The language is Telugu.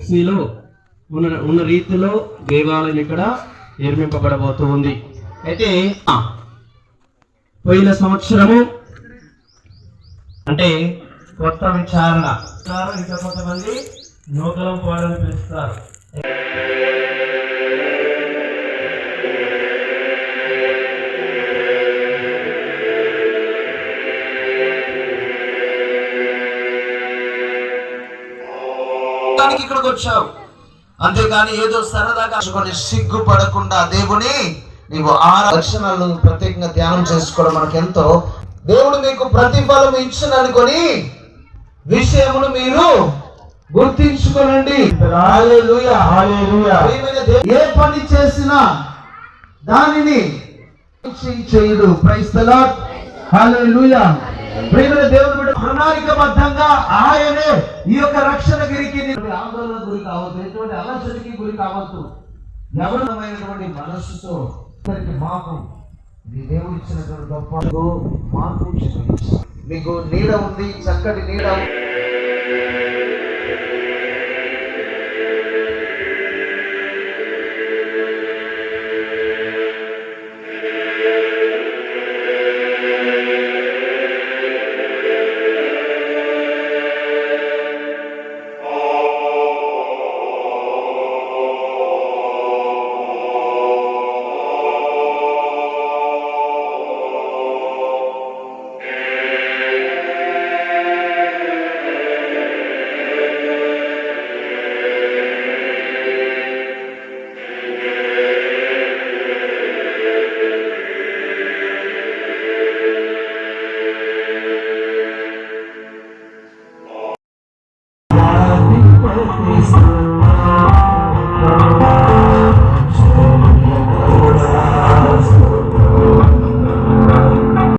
ఫ్లెక్సీలో ఉన్న రీతిలో దేవాలయం ఇక్కడ నిర్మింపబడబోతూ ఉంది. అయితే పోయిన సంవత్సరము అంటే కొత్త విచారణ ఇంకా కొంతమంది నూకలం పోవాలని పిలుస్తారు. ఇక్కడికి వచ్చావు అంతేగాని ఏదో సరదాగా సిగ్గుపడకుండా దేవుని నీవు లక్షణాలను ప్రత్యేకంగా ధ్యానం చేసుకోవడం మనకెంతో. దేవుడు మీకు ప్రతిఫలం ఇచ్చిననుకొని విషయమును మీరు గుర్తించుకోనండి. హల్లెలూయా, హల్లెలూయా. ఏ పని చేసినా దానిని చేయుడు. ప్రైజ్ ది లార్డ్, హల్లెలూయా. ప్రియమైన దేవుని బిడ్డ, ప్రణాళికబద్ధంగా ఆయనే ఈ యొక్క రక్షణ గిరికి ఆందోళన గురి కావద్దు, ఎటువంటి అలసటకి గురి కావద్దు. ఎవరిమైనటువంటి మనస్సుతో మాకు దేవుడు ఇచ్చినటువంటి గొప్ప మార్పు మీకు నీడ ఉంది, చక్కటి నీడ.